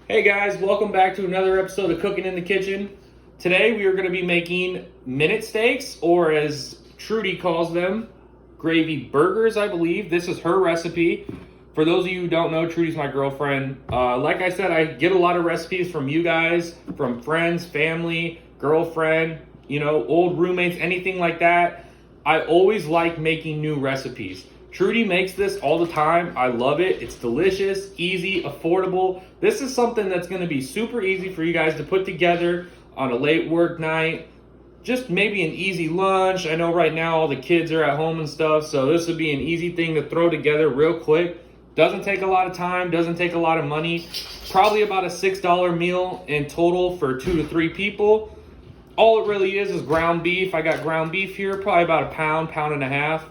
Hey guys, welcome back to another episode of Cooking in the Kitchen. Today we are going to be making minute steaks, or as Trudy calls them, gravy burgers, I believe. This is her recipe. For those of you who don't know, Trudy's my girlfriend. Like I said, I get a lot of recipes from you guys, from friends, family, girlfriend, old roommates, anything like that. I always like making new recipes. Trudy makes this all the time. I love it. It's delicious, easy, affordable. This is something that's going to be super easy for you guys to put together on a late work night. Just maybe an easy lunch. I know right now all the kids are at home and stuff, so this would be an easy thing to throw together real quick. Doesn't take a lot of time, doesn't take a lot of money. Probably about a $6 meal in total for 2 to 3 people. All it really is ground beef. I got ground beef here, probably about a pound, pound and a half.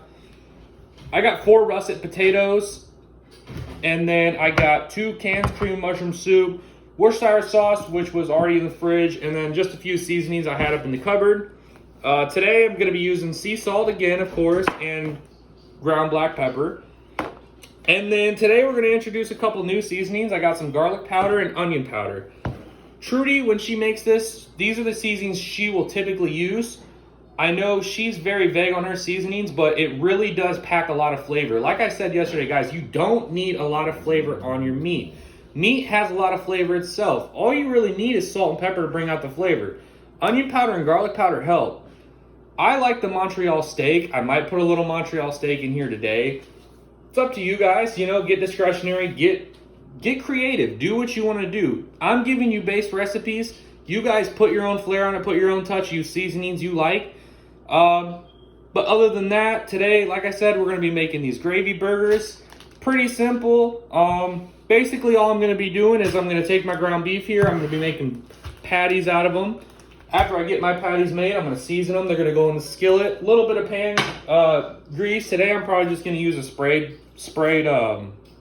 I got 4 russet potatoes, and then I got 2 cans of cream mushroom soup, Worcestershire sauce, which was already in the fridge, and then just a few seasonings I had up in the cupboard. Today I'm going to be using sea salt again, of course, and ground black pepper. And then today we're going to introduce a couple new seasonings. I got some garlic powder and onion powder. Trudy, when she makes this, these are the seasonings she will typically use. I know she's very vague on her seasonings, but it really does pack a lot of flavor. Like I said yesterday, guys, you don't need a lot of flavor on your meat. Meat has a lot of flavor itself. All you really need is salt and pepper to bring out the flavor. Onion powder and garlic powder help. I like the Montreal steak. I might put a little Montreal steak in here today. It's up to you guys. Get discretionary. Get creative. Do what you want to do. I'm giving you base recipes. You guys put your own flair on it. Put your own touch. Use seasonings you like. But other than that, today, like I said, we're going to be making these gravy burgers. Pretty simple. Basically, all I'm going to be doing is I'm going to take my ground beef here. I'm going to be making patties out of them. After I get my patties made, I'm going to season them. They're going to go in the skillet. A little bit of pan grease. Today, I'm probably just going to use a sprayed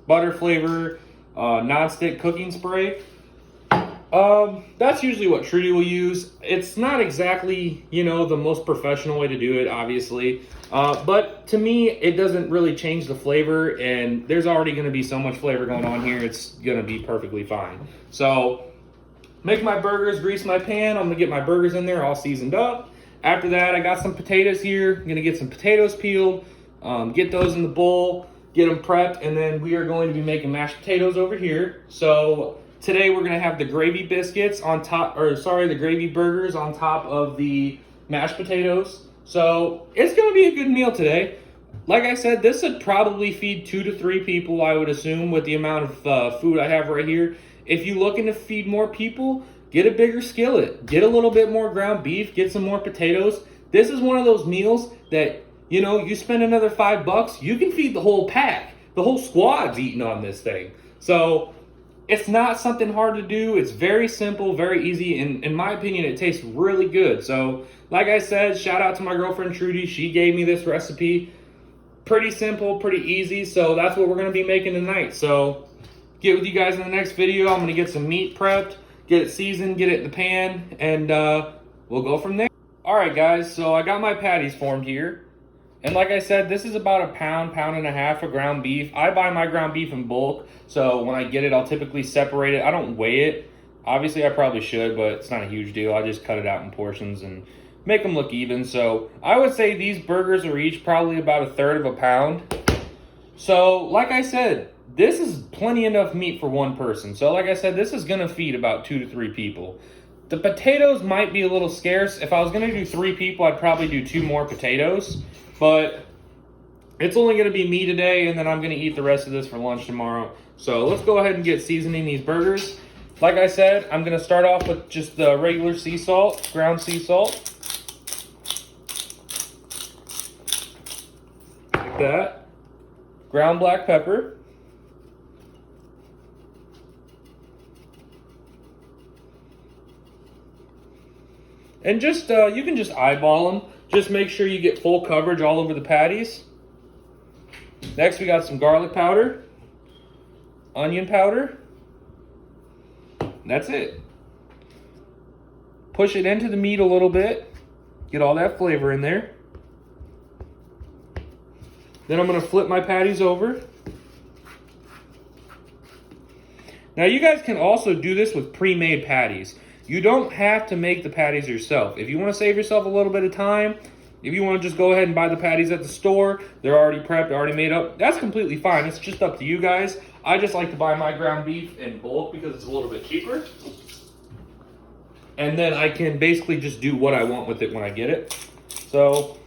butter flavor non-stick cooking spray. That's usually what Trudy will use. It's not exactly, the most professional way to do it, obviously. But to me, it doesn't really change the flavor, and there's already going to be so much flavor going on here, it's going to be perfectly fine. So, make my burgers, grease my pan. I'm going to get my burgers in there all seasoned up. After that, I got some potatoes here. I'm going to get some potatoes peeled, get those in the bowl, get them prepped, and then we are going to be making mashed potatoes over here. So, today we're going to have the gravy biscuits on top, the gravy burgers on top of the mashed potatoes. So it's going to be a good meal today. Like I said, this would probably feed 2 to 3 people, I would assume, with the amount of food I have right here. If you're looking to feed more people, get a bigger skillet. Get a little bit more ground beef. Get some more potatoes. This is one of those meals that, you spend another $5, you can feed the whole pack. The whole squad's eating on this thing. So it's not something hard to do. It's very simple, very easy, and in my opinion, it tastes really good. So, like I said, shout out to my girlfriend Trudy. She gave me this recipe. Pretty simple, pretty easy, so that's what we're going to be making tonight. So, get with you guys in the next video. I'm going to get some meat prepped, get it seasoned, get it in the pan, and we'll go from there. Alright guys, so I got my patties formed here. And like I said, this is about a pound, pound and a half of ground beef. I buy my ground beef in bulk, so when I get it, I'll typically separate it. I don't weigh it. Obviously, I probably should, but it's not a huge deal. I just cut it out in portions and make them look even. So I would say these burgers are each probably about 1/3 of a pound. So like I said, this is plenty enough meat for one person. So like I said, this is going to feed about 2 to 3 people. The potatoes might be a little scarce. If I was going to do 3 people, I'd probably do 2 more potatoes. But it's only going to be me today, and then I'm going to eat the rest of this for lunch tomorrow. So let's go ahead and get seasoning these burgers. Like I said, I'm going to start off with just the regular sea salt, ground sea salt. Like that. Ground black pepper. And just, you can just eyeball them. Just make sure you get full coverage all over the patties. Next, we got some garlic powder, onion powder. That's it. Push it into the meat a little bit. Get all that flavor in there. Then I'm going to flip my patties over. Now you guys can also do this with pre-made patties. You don't have to make the patties yourself. If you want to save yourself a little bit of time, if you want to just go ahead and buy the patties at the store, they're already prepped, already made up, that's completely fine. It's just up to you guys. I just like to buy my ground beef in bulk because it's a little bit cheaper. And then I can basically just do what I want with it when I get it. So,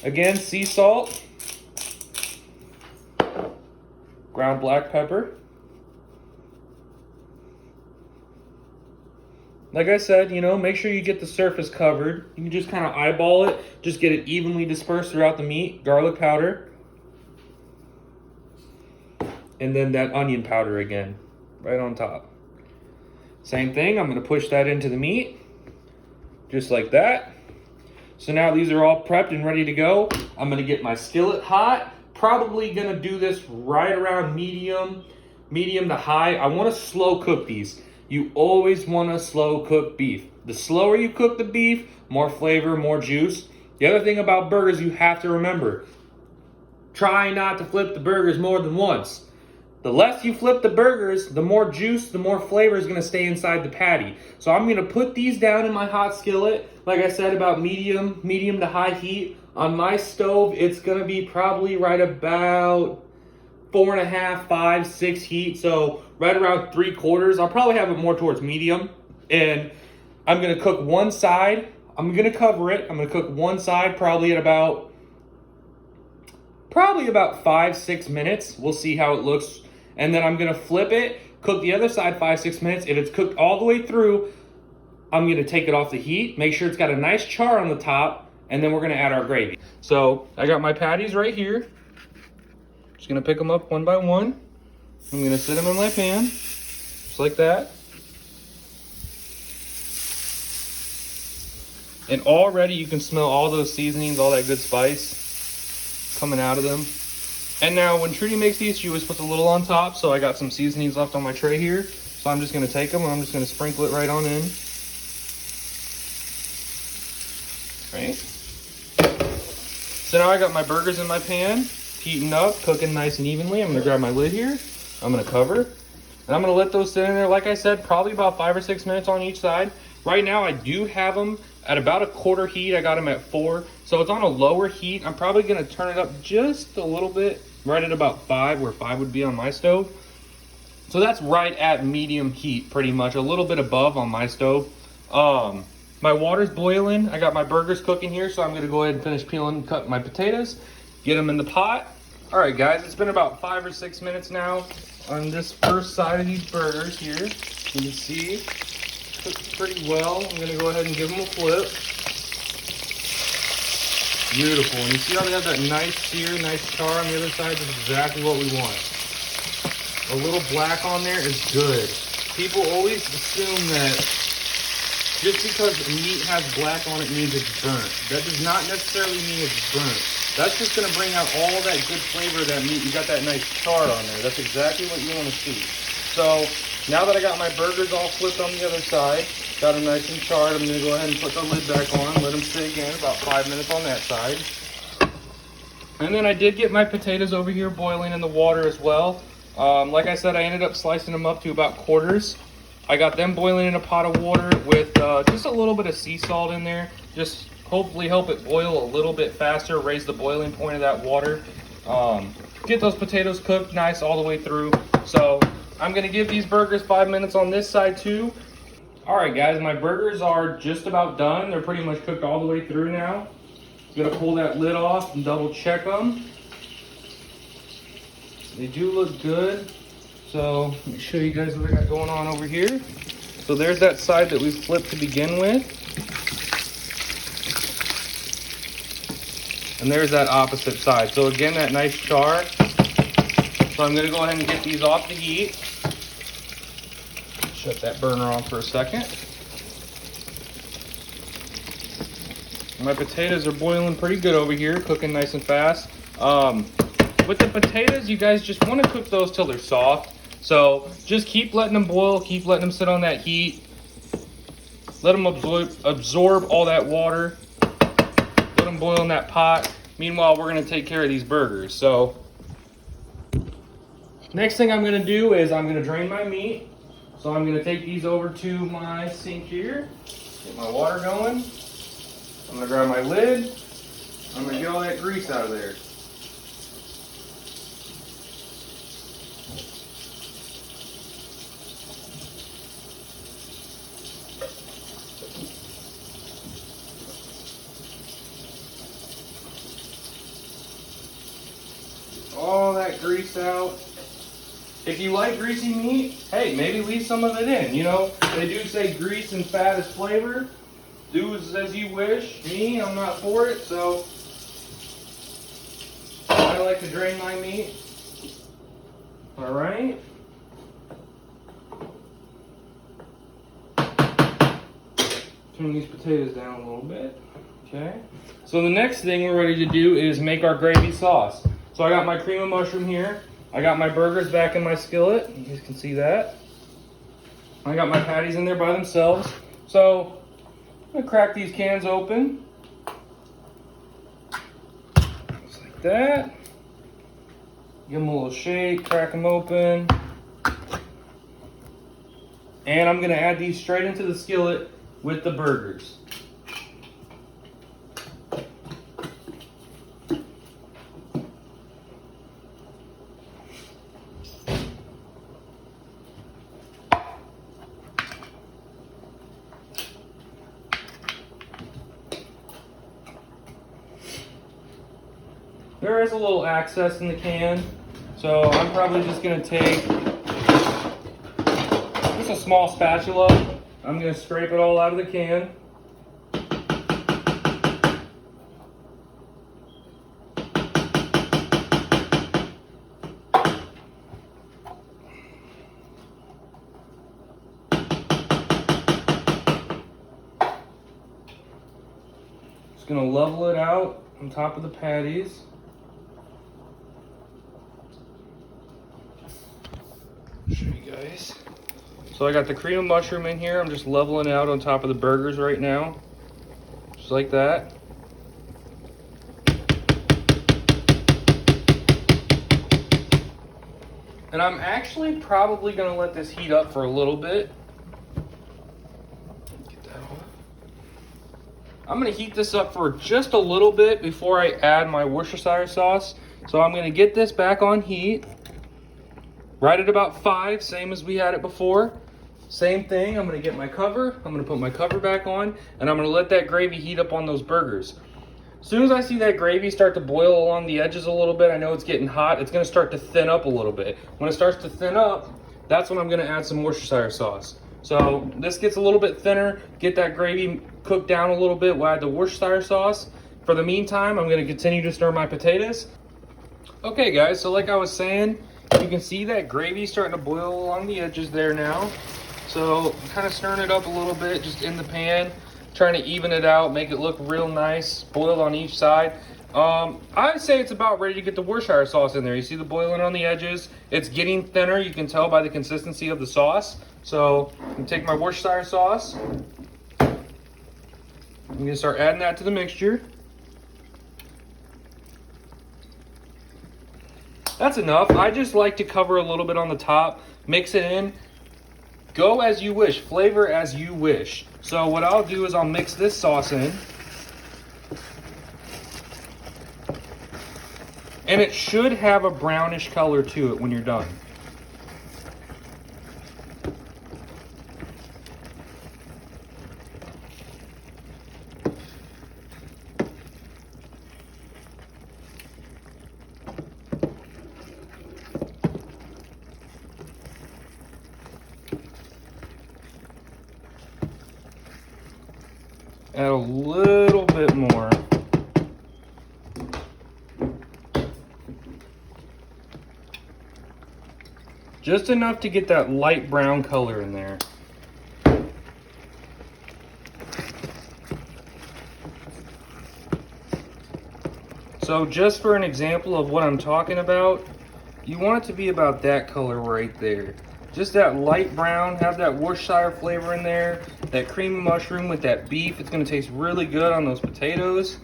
again, sea salt, ground black pepper. Like I said, you know, make sure you get the surface covered. You can just kind of eyeball it. Just get it evenly dispersed throughout the meat. Garlic powder. And then that onion powder again, right on top. Same thing, I'm gonna push that into the meat. Just like that. So now these are all prepped and ready to go. I'm gonna get my skillet hot. Probably gonna do this right around medium to high. I wanna slow cook these. You always want to slow cook beef. The slower you cook the beef, more flavor, more juice. The other thing about burgers you have to remember, try not to flip the burgers more than once. The less you flip the burgers, the more juice, the more flavor is going to stay inside the patty. So I'm going to put these down in my hot skillet. Like I said, about medium to high heat. On my stove, it's going to be probably right about 4.5, 5, 6 heat, so right around 3/4. I'll probably have it more towards medium, and I'm gonna cook one side. I'm gonna cover it. I'm gonna cook one side probably at about 5-6 minutes. We'll see how it looks, and then I'm gonna flip it, cook the other side 5-6 minutes. If it's cooked all the way through, I'm gonna take it off the heat, make sure it's got a nice char on the top, and then we're gonna add our gravy. So I got my patties right here. Just gonna pick them up one by one. I'm gonna sit them in my pan, just like that. And already you can smell all those seasonings, all that good spice coming out of them. And now when Trudy makes these, she always puts a little on top, so I got some seasonings left on my tray here. So I'm just gonna take them and I'm just gonna sprinkle it right on in. Right? So now I got my burgers in my pan, heating up, cooking nice and evenly. I'm gonna grab my lid here. I'm gonna cover, and I'm gonna let those sit in there, like I said, probably about 5 or 6 minutes on each side. Right now, I do have them at about 1/4 heat. I got them at 4, so it's on a lower heat. I'm probably gonna turn it up just a little bit, right at about 5, where 5 would be on my stove. So that's right at medium heat, pretty much, a little bit above on my stove. My water's boiling. I got my burgers cooking here, so I'm gonna go ahead and finish peeling and cut my potatoes, get them in the pot. All right, guys, it's been about 5 or 6 minutes now on this first side of these burgers here. You can see cooked pretty well. I'm gonna go ahead and give them a flip. Beautiful, and you see how they have that nice sear, nice char on the other side? That's exactly what we want. A little black on there is good. People always assume that just because meat has black on it means it's burnt. That does not necessarily mean it's burnt. That's just gonna bring out all that good flavor of that meat. You got that nice char on there. That's exactly what you wanna see. So now that I got my burgers all flipped on the other side, got them nice and charred, I'm gonna go ahead and put the lid back on, let them sit again, about 5 minutes on that side. And then I did get my potatoes over here boiling in the water as well. Like I said, I ended up slicing them up to about quarters. I got them boiling in a pot of water with just a little bit of sea salt in there. Just hopefully help it boil a little bit faster, raise the boiling point of that water. Get those potatoes cooked nice all the way through. So I'm gonna give these burgers 5 minutes on this side too. All right, guys, my burgers are just about done. They're pretty much cooked all the way through now. I'm gonna pull that lid off and double check them. They do look good. So let me show you guys what I got going on over here. So there's that side that we flipped to begin with. And there's that opposite side. So again, that nice char. So I'm gonna go ahead and get these off the heat. Shut that burner on for a second. My potatoes are boiling pretty good over here, cooking nice and fast. With the potatoes, you guys just want to cook those till they're soft. So just keep letting them boil, keep letting them sit on that heat. Let them absorb all that water. Let them boil in that pot. Meanwhile, we're gonna take care of these burgers. So next thing I'm gonna do is I'm gonna drain my meat. So I'm gonna take these over to my sink here, get my water going. I'm gonna grab my lid. I'm gonna get all that grease out of there. All that grease out. If you like greasy meat, hey, maybe leave some of it in. You know, they do say grease and fat is flavor. Do as you wish. Me, I'm not for it, so I like to drain my meat. All right. Turn these potatoes down a little bit. Okay. So the next thing we're ready to do is make our gravy sauce. So I got my cream of mushroom here. I got my burgers back in my skillet. You guys can see that. I got my patties in there by themselves. So I'm gonna crack these cans open. Just like that. Give them a little shake, crack them open. And I'm gonna add these straight into the skillet with the burgers. There is a little excess in the can, so I'm probably just going to take just a small spatula. I'm going to scrape it all out of the can. Just going to level it out on top of the patties. Show you guys. So I got the cream of mushroom in here. I'm just leveling it out on top of the burgers right now. Just like that. And I'm actually probably going to let this heat up for a little bit. Get that off. I'm going to heat this up for just a little bit before I add my Worcestershire sauce. So I'm going to get this back on heat. Right at about 5, same as we had it before. Same thing, I'm gonna get my cover, I'm gonna put my cover back on, and I'm gonna let that gravy heat up on those burgers. As soon as I see that gravy start to boil along the edges a little bit, I know it's getting hot, it's gonna start to thin up a little bit. When it starts to thin up, that's when I'm gonna add some Worcestershire sauce. So this gets a little bit thinner, get that gravy cooked down a little bit, we'll add the Worcestershire sauce. For the meantime, I'm gonna continue to stir my potatoes. Okay guys, so like I was saying, you can see that gravy starting to boil along the edges there now. So I'm kind of stirring it up a little bit just in the pan, trying to even it out, make it look real nice, boiled on each side. I'd say it's about ready to get the Worcestershire sauce in there. You see the boiling on the edges? It's getting thinner, you can tell by the consistency of the sauce. So I'm gonna take my Worcestershire sauce. I'm gonna start adding that to the mixture. That's enough. I just like to cover a little bit on the top, mix it in, go as you wish, flavor as you wish. So what I'll do is I'll mix this sauce in. And it should have a brownish color to it when you're done. Add a little bit more. Just enough to get that light brown color in there. So just for an example of what I'm talking about, you want it to be about that color right there. Just that light brown, have that Worcestershire flavor in there, that cream of mushroom with that beef. It's gonna taste really good on those potatoes.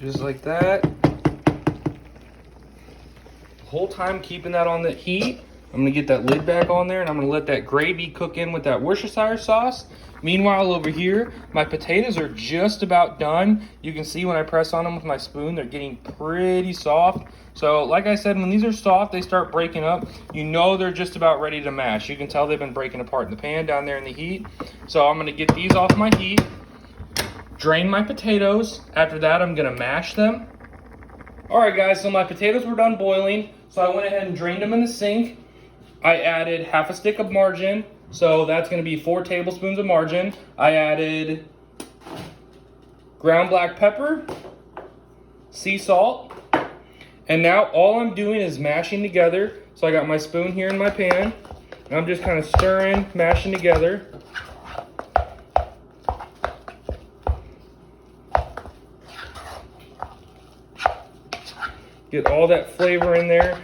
Just like that. The whole time keeping that on the heat. I'm gonna get that lid back on there and I'm gonna let that gravy cook in with that Worcestershire sauce. Meanwhile, over here, my potatoes are just about done. You can see when I press on them with my spoon, they're getting pretty soft. So like I said, when these are soft, they start breaking up. You know they're just about ready to mash. You can tell they've been breaking apart in the pan down there in the heat. So I'm gonna get these off my heat, drain my potatoes. After that, I'm gonna mash them. All right, guys, so my potatoes were done boiling. So I went ahead and drained them in the sink. I added half a stick of margarine, so that's going to be 4 tablespoons of margarine. I added ground black pepper, sea salt, and now all I'm doing is mashing together. So I got my spoon here in my pan, and I'm just kind of stirring, mashing together. Get all that flavor in there.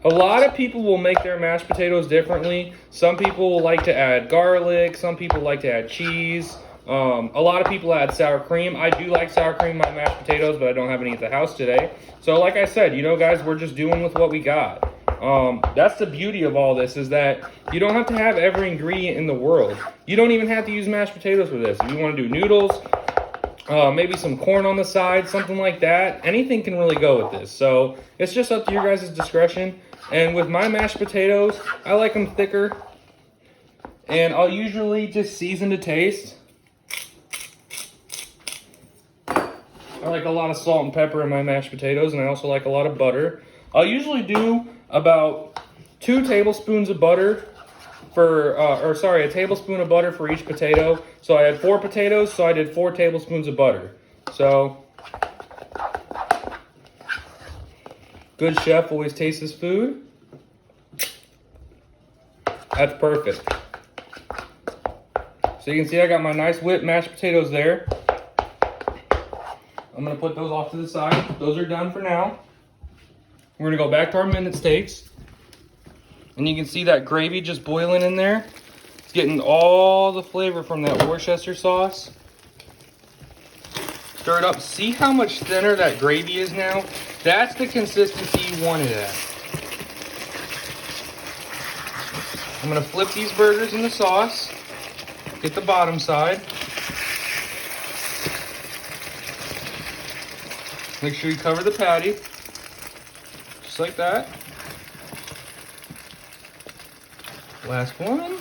A lot of people will make their mashed potatoes differently. Some people like to add garlic. Some people like to add cheese. A lot of people add sour cream. I do like sour cream in my mashed potatoes, but I don't have any at the house today. So like I said, you know, guys, we're just doing with what we got. That's the beauty of all this, is that you don't have to have every ingredient in the world. You don't even have to use mashed potatoes for this. If you want to do noodles, maybe some corn on the side, something like that, anything can really go with this. So it's just up to your guys' discretion. And with my mashed potatoes, I like them thicker. And I'll usually just season to taste. I like a lot of salt and pepper in my mashed potatoes, and I also like a lot of butter. I'll usually do about 2 tablespoons of butter for, a tablespoon of butter for each potato. So I had 4 potatoes, so I did 4 tablespoons of butter. So, good chef always tastes his food. That's perfect. So you can see I got my nice whipped mashed potatoes there. I'm gonna put those off to the side. Those are done for now. We're gonna go back to our minute steaks. And you can see that gravy just boiling in there. It's getting all the flavor from that Worcestershire sauce. Stir it up. See how much thinner that gravy is now? That's the consistency you want it at. I'm gonna flip these burgers in the sauce. Get the bottom side. Make sure you cover the patty. Just like that. Last one.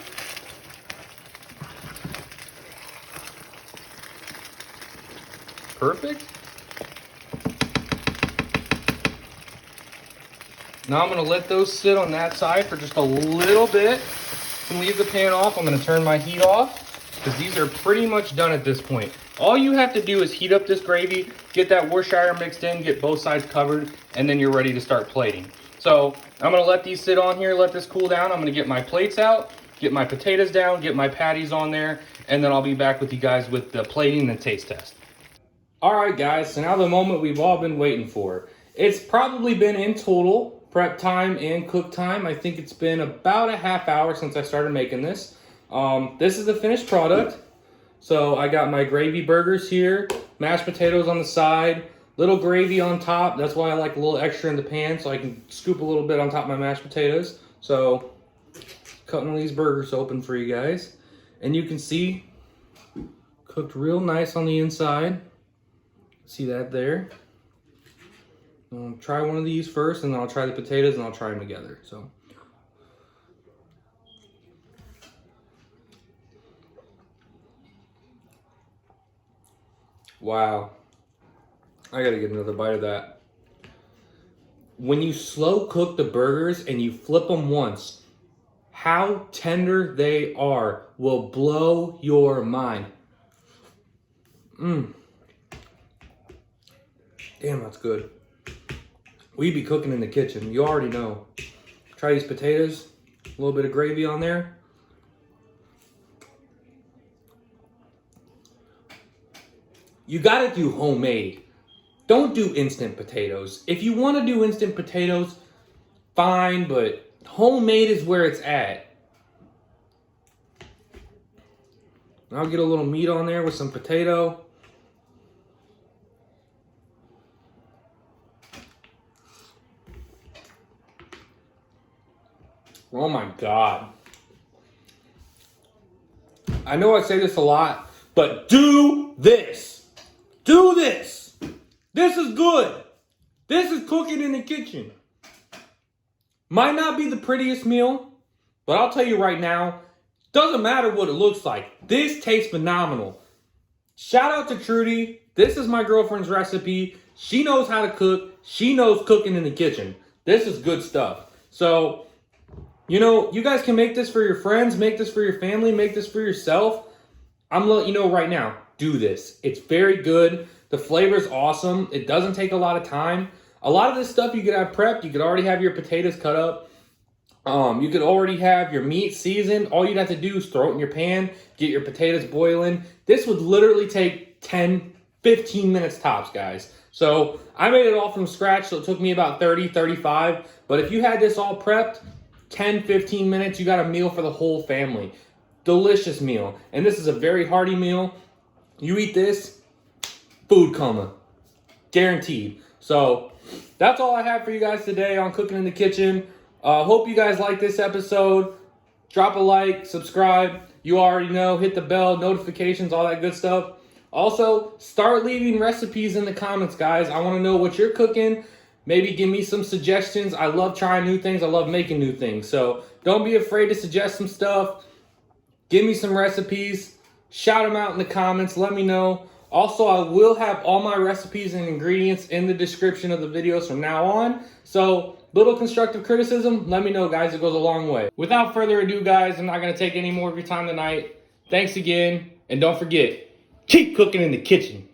Perfect. Now I'm going to let those sit on that side for just a little bit. You can leave the pan off. I'm going to turn my heat off because these are pretty much done at this point. All you have to do is heat up this gravy, get that Worcestershire mixed in, get both sides covered, and then you're ready to start plating. So I'm going to let these sit on here, let this cool down. I'm going to get my plates out, get my potatoes down, get my patties on there, and then I'll be back with you guys with the plating and taste test. All right, guys, so now the moment we've all been waiting for. It's probably been in total prep time and cook time. I think it's been about a half hour since I started making this. This is the finished product. So I got my gravy burgers here, mashed potatoes on the side, little gravy on top. That's why I like a little extra in the pan, so I can scoop a little bit on top of my mashed potatoes. So cutting these burgers open for you guys. And you can see cooked real nice on the inside. See that there? I'll try one of these first, and then I'll try the potatoes, and I'll try them together. So, wow. I gotta get another bite of that. When you slow cook the burgers and you flip them once, how tender they are will blow your mind. Damn, that's good. We be cooking in the kitchen. You already know. Try these potatoes. A little bit of gravy on there. You gotta do homemade. Don't do instant potatoes. If you want to do instant potatoes, fine, but homemade is where it's at. I'll get a little meat on there with some potato. Oh my God. I know I say this a lot, but do this. Do this. This is good. This is cooking in the kitchen. Might not be the prettiest meal, but I'll tell you right now, doesn't matter what it looks like. This tastes phenomenal. Shout out to Trudy. This is my girlfriend's recipe. She knows how to cook. She knows cooking in the kitchen. This is good stuff. So, you know, you guys can make this for your friends, make this for your family, make this for yourself. I'm letting you know right now, do this. It's very good. The flavor's awesome. It doesn't take a lot of time. A lot of this stuff you could have prepped. You could already have your potatoes cut up. You could already have your meat seasoned. All you'd have to do is throw it in your pan, get your potatoes boiling. This would literally take 10, 15 minutes tops, guys. So I made it all from scratch, so it took me about 30, 35. But if you had this all prepped, 10, 15 minutes, you got a meal for the whole family. Delicious meal. And this is a very hearty meal. You eat this, food coma. Guaranteed. So that's all I have for you guys today on Cooking in the Kitchen. Hope you guys like this episode. Drop a like, subscribe. You already know, hit the bell, notifications, all that good stuff. Also, start leaving recipes in the comments, guys. I want to know what you're cooking. Maybe give me some suggestions. I love trying new things. I love making new things. So don't be afraid to suggest some stuff. Give me some recipes. Shout them out in the comments. Let me know. Also, I will have all my recipes and ingredients in the description of the videos from now on. So, little constructive criticism, let me know, guys. It goes a long way. Without further ado, guys, I'm not going to take any more of your time tonight. Thanks again. And don't forget, keep cooking in the kitchen.